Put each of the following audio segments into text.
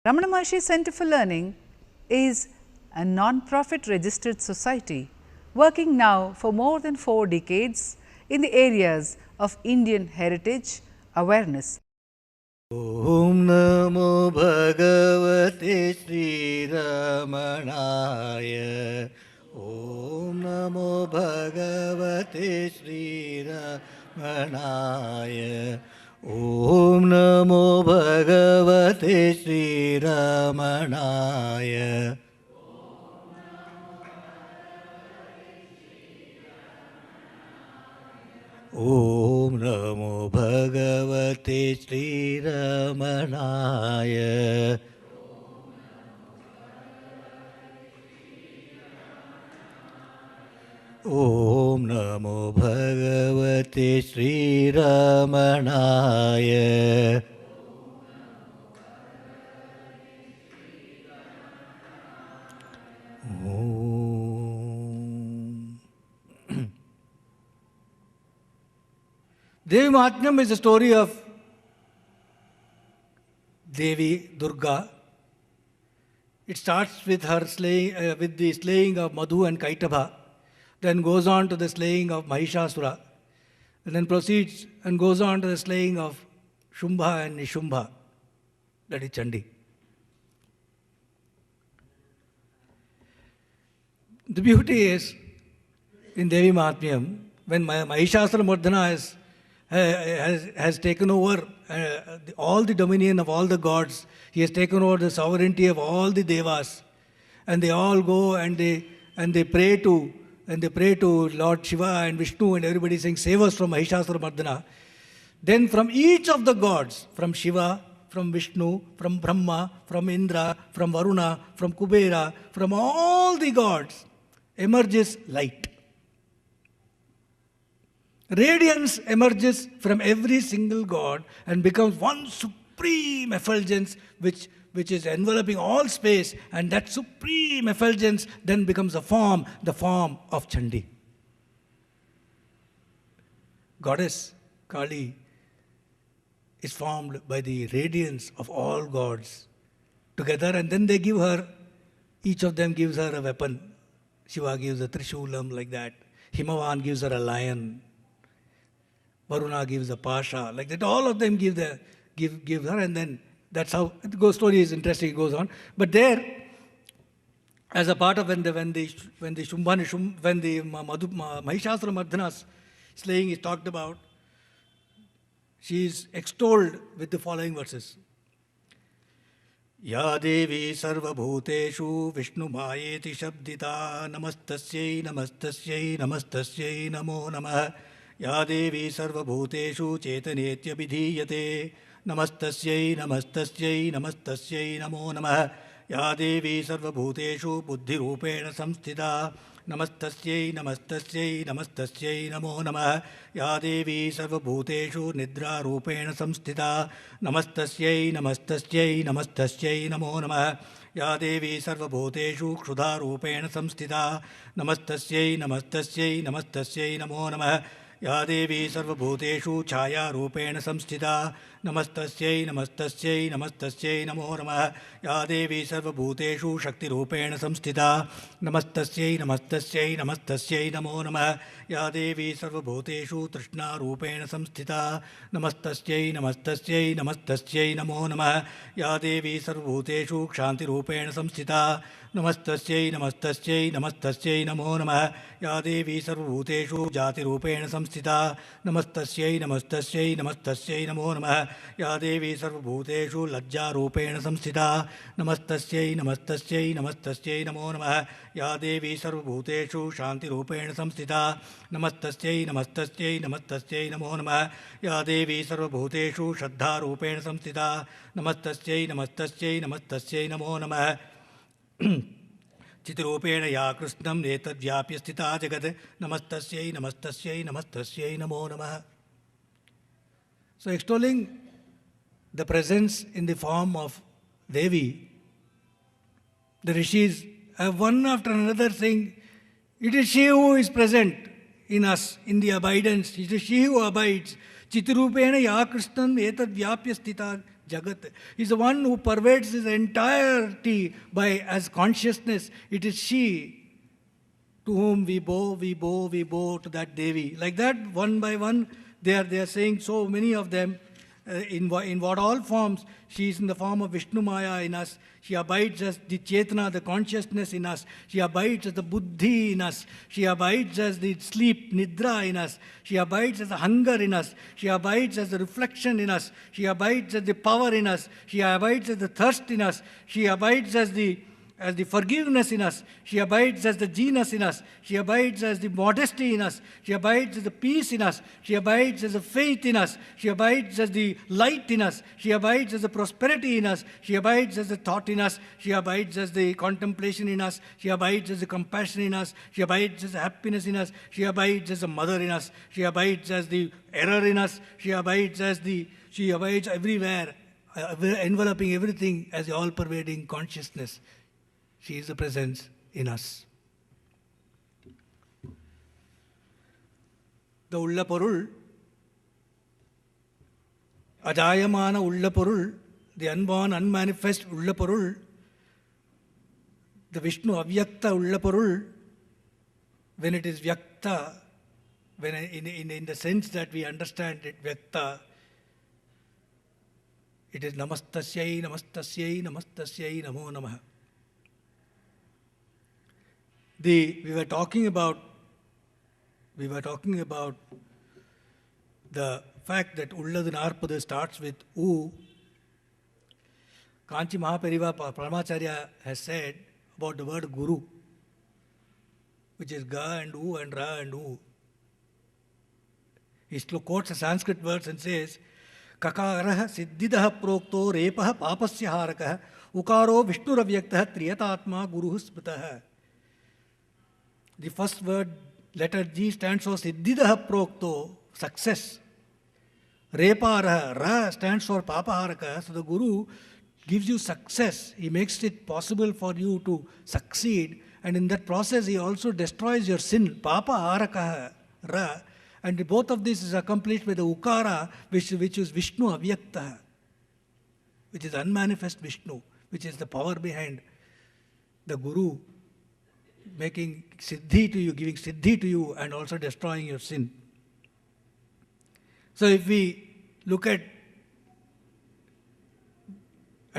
Ramana Maharshi Center for Learning is a non-profit registered society working now for more than 4 decades in the areas of Indian heritage awareness. Om Namo Bhagavate Sri Ramanaya. Om Namo Bhagavate Sri Ramanaya. Om Namo Bhagavate Sri Ramanaya. Om Namo Bhagavate Sri Ramanaya. Om Namo Bhagavate Sri Ramanaya. Devi Mahatmyam is a story of Devi Durga. It starts with her with the slaying of Madhu and Kaitaba, then goes on to the slaying of Mahishasura, and then proceeds and goes on to the slaying of Shumbha and Nishumbha, that is Chandi. The beauty is, in Devi Mahatmyam, when Mahishasura Mardana has taken over all the dominion of all the gods. He has taken over the sovereignty of all the devas, and they all go and they pray to Lord Shiva and Vishnu, and everybody saying, "Save us from Mahishasura Mardana." Then from each of the gods, from Shiva, from Vishnu, from Brahma, from Indra, from Varuna, from Kubera, from all the gods emerges light. Radiance emerges from every single god and becomes one supreme effulgence which is enveloping all space, and that supreme effulgence then becomes the form of Chandi. Goddess Kali is formed by the radiance of all gods together, and then they give her, each of them gives her a weapon. Shiva gives a Trishulam, like that. Himavan gives her a lion. Varuna gives a pasha, like that. All of them give her, and then that's how the story is interesting. It goes on, but there, as a part of when the Mahishasura Mardana's slaying is talked about, she is extolled with the following verses. Ya Devi Sarva Bhuteshu Vishnu Mayeti Shabdita Namastasyai Namastasyai Namastasyai Namo Namah. Ya Devi Sarva Bhuteshu Chetanetya Vidhiyate Namastasyai Namastasyai Namastasyai Namo Namah. Ya Devi Sarva Bhuteshu Buddhi Rupena Samsthita Namastasyai Namastasyai Namastasyai Namo Namah. Ya Devi Sarva Bhuteshu Nidra Rupena Samsthita Namastasyai Namastasyai Namastasyai Namo Namah. Ya Devi Sarva Bhuteshu Kshudha Rupena Samsthita Namastasyai Namastasyai Namastasyai Namo Namah. Ya Devi Sarva Bhuteshu Chaya Rupena Samsthita Namastasyai Namastasyai Namastasyai Namo Namah. Ya Devi Sarva Bhuteshu Shakti Rupena Samsthita Namastasyai Namastasyai Namastasyai Namo Namah. Ya Devi Sarva Bhuteshu Trishna Rupena Samsthita Namastasyai Namastasyai Namastasyai Namo Namah. Ya Devi Sarva Bhuteshu Kshanti Rupena Samsthita Namastasyai Namastasyai Namastasyai Namo Namah. Ya Devi Sarva Bhuteshu Jati Rupena Samsthita Namastasyai Namastasyai Namastasyai Namo Namah. Ya Devi Sarva Bhuteshu Lajja Rupena Samsthita Namastasyai Namastasyai Namastasyai Namo Namah. Ya Devi Sarva Bhuteshu Shanti Rupena Samsthita Namastasyai Namastasyai Namastasyai Namo Namah. Ya Devi Sarva Bhuteshu Shraddha Rupena Samsthita Namastasyai Namastasyai Namastasyai Namo Namah. Chitrupena ya Krishnam netad vyapya sthita jagad namastasyai namastasyai namastasyai namo namah. So extolling the presence in the form of Devi, the rishis have one after another saying, it is she who is present in us, in the abidance. It is she who abides. Chitrupena ya Krishnam etad vyapya sthita Jagat. He's the one who pervades his entirety as consciousness. It is she to whom we bow to that Devi. Like that, one by one, they are saying so many of them. In what all forms, she is in the form of Vishnu Maya in us. She abides as the Chetana, the consciousness in us. She abides as the Buddhi in us. She abides as the sleep, Nidra in us. She abides as the hunger in us. She abides as the reflection in us. She abides as the power in us. She abides as the thirst in us. She abides as the forgiveness in us. She abides as the genus in us. She abides as the modesty in us. She abides as the peace in us. She abides as the faith in us. She abides as the light in us. She abides as the prosperity in us. She abides as the thought in us. She abides as the contemplation in us. She abides as the compassion in us. She abides as the happiness in us. She abides as a mother in us. She abides as the error in us. She abides everywhere, enveloping everything as the all-pervading consciousness. She is the presence in us. The Ullaporul, Ajayamana Ullaporul, the unborn, unmanifest Ullaporul, the Vishnu Avyakta Ullaporul, when it is Vyakta, when in the sense that we understand it, Vyakta, it is Namastasyai, Namastasyai, Namastasyai, Namo Namaha. We were talking about the fact that Ulladun Arpada starts with U. Kanchi Mahapariva Paramacharya has said about the word Guru, which is Ga and U and Ra and U. He quotes the Sanskrit words and says, Kakaraha Siddhidaha Prokto Repaha Papasya Harakaha Ukaro Vishnuravyaktaha Triyatatma Guruhu Smritaha. The first word, letter G, stands for Siddhidaha Prokto, success. Reparaha, Ra stands for Papaharaka. So the Guru gives you success. He makes it possible for you to succeed. And in that process, he also destroys your sin. Papaharaka, Ra. And both of this is accomplished by the Ukara, which is Vishnu Avyakta, which is unmanifest Vishnu, which is the power behind the Guru making siddhi to you, giving siddhi to you, and also destroying your sin. So if we look at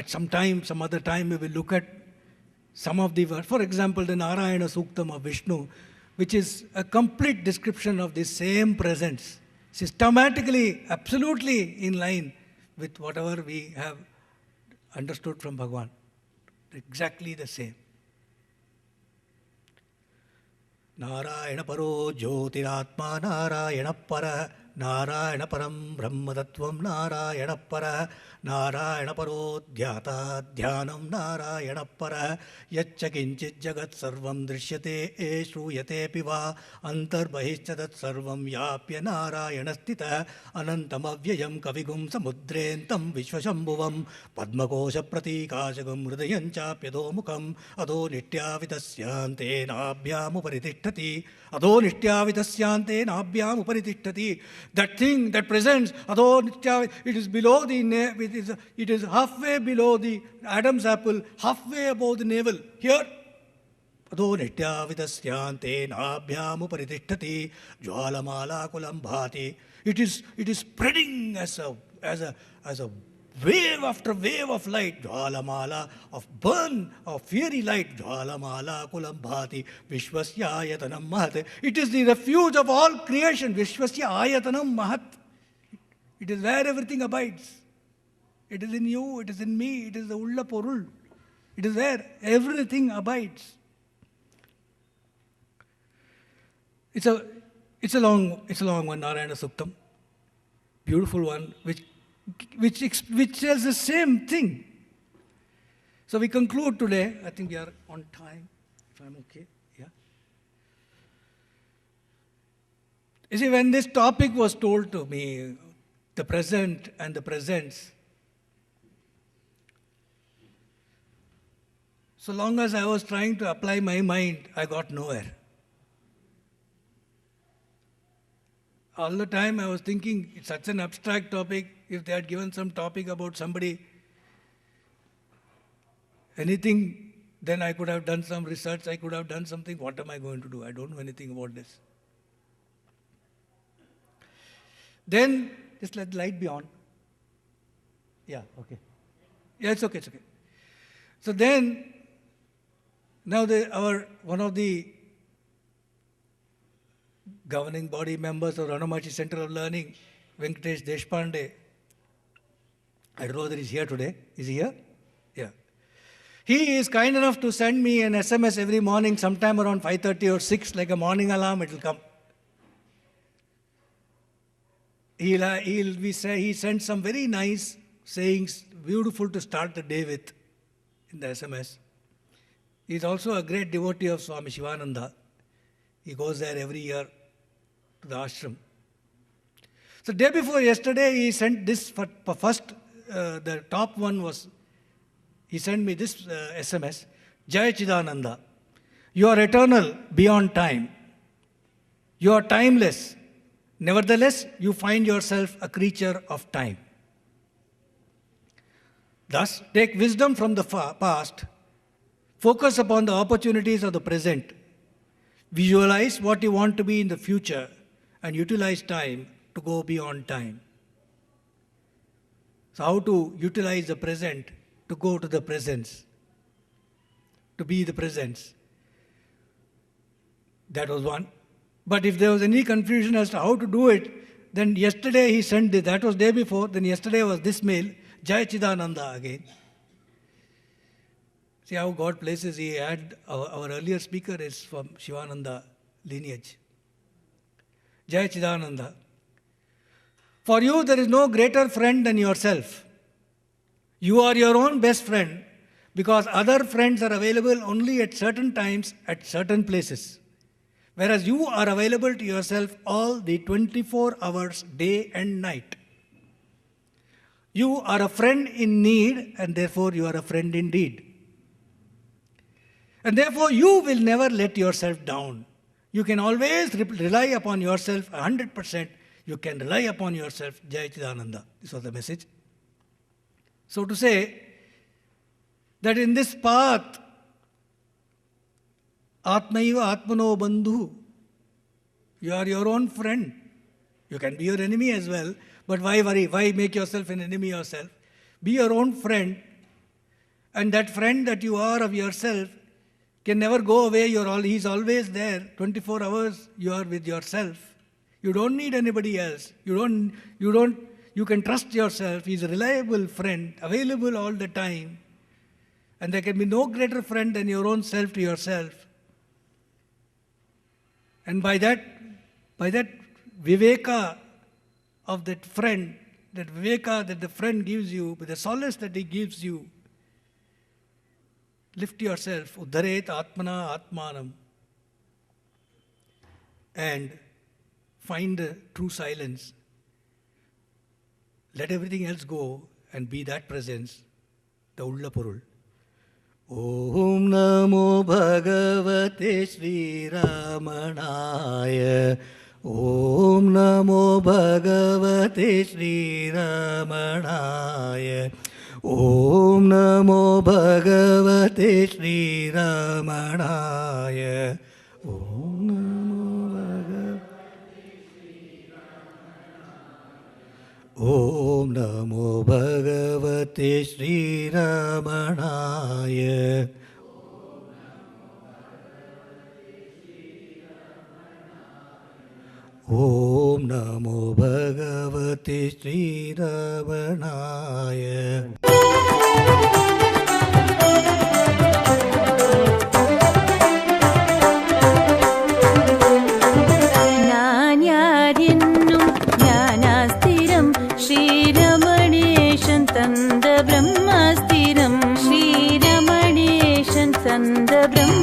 some other time, we will look at some of the words. For example, the Narayana Suktam of Vishnu, which is a complete description of this same presence, systematically, absolutely in line with whatever we have understood from Bhagavan. Exactly the same. Narayana Paro Jyotiratma Narayana Para Narayana Param Brahma Tattvam Narayana Para Narayana Paro Dhyata Dhyanam Narayana Para Yaccha Kinchit Jagat Sarvam Drishyate Shruyate Piva Antarbahishchadat Sarvam Yapya Narayana Stita Anantam Avyayam Kavigum Samudrentam Vishwashambhuvam Padmakosha Pratikashagam Hridayancha Pyadomukam Adho Nityavidasyante Nabhyam Uparitishthati Adho Nityavidasyante Nabhyam Uparitishthati. That thing, that presence, Adho Nitya, it is below the it is halfway below the Adam's apple, halfway above the navel. Here, Adho Nityavidasyante Nabhyam Uparitishthati Jwalamala Kulam Bhati. It is spreading as a wave after wave of light, Jwalamala, of burn, of fiery light, Jwalamala Kulam Bhati, Vishwasya Ayatanam Mahat. It is the refuge of all creation, Vishwasya Ayatanam Mahat. It is where everything abides. It is in you, it is in me, it is the Ulla Porul. It is where everything abides. It's a long one, Narayana Suktam. Beautiful one, which says the same thing. So we conclude today. I think we are on time, if I'm okay. Yeah. You see, when this topic was told to me, the present and the presence, so long as I was trying to apply my mind, I got nowhere. all the time I was thinking, it's such an abstract topic. If they had given some topic about somebody, anything, then I could have done some research, I could have done something. What am I going to do? I don't know anything about this. Then, just let the light be on. Yeah, okay. Yeah, it's okay, it's okay. So then, now one of the governing body members of Ranamachi Center of Learning, Venkatesh Deshpande, I don't know whether he's here today. Is he here? Yeah. He is kind enough to send me an SMS every morning, sometime around 5:30 or 6, like a morning alarm, it will come. He sent some very nice sayings, beautiful to start the day with in the SMS. He is also a great devotee of Swami Shivananda. He goes there every year to the ashram. So day before yesterday, he sent this first, the top one was, he sent me this SMS, Jai Chidananda, you are eternal beyond time. You are timeless. Nevertheless, you find yourself a creature of time. Thus, take wisdom from the past, focus upon the opportunities of the present, visualize what you want to be in the future, and utilize time to go beyond time. So how to utilize the present to go to the presence, to be the presence. That was one. But if there was any confusion as to how to do it, then yesterday he sent this, that was day before, then yesterday was this mail, Jai Chidananda again. See how God places, he had, our earlier speaker is from Shivananda lineage. Jai Chidananda. For you there is no greater friend than yourself. You are your own best friend because other friends are available only at certain times, at certain places. Whereas you are available to yourself all the 24 hours, day and night. You are a friend in need and therefore you are a friend indeed. And therefore you will never let yourself down. You can always rely upon yourself 100%. You can rely upon yourself, Jai Chidananda. This was the message. So to say that in this path, Atmaiva Atmano Bandhu, you are your own friend. You can be your enemy as well, but why worry? Why make yourself an enemy yourself? Be your own friend, and that friend that you are of yourself can never go away. He's always there. 24 hours you are with yourself. You don't need anybody else. You can trust yourself. He's a reliable friend, available all the time. And there can be no greater friend than your own self to yourself. And by that viveka of that friend, that viveka that the friend gives you, with the solace that he gives you, lift yourself, uddharet atmana atmanam, and find the true silence. Let everything else go and be that presence, the Ulla Porul. Om Namo Bhagavate Sri Ramanaya. Om Namo Bhagavate Sri Ramanaya. Om Namo Bhagavate Sri Ramanaya. Om Namo Bhagavate Sri Ramanaya. Om Namo Bhagavate Sri Ramanaya. Om Namo Bhagavate Sri Ramanaya. Nanyarinnum Jnanastiram Shri Ramaneshan Tanda Brahmastiram Shri Ramaneshan Tanda Brahmastiram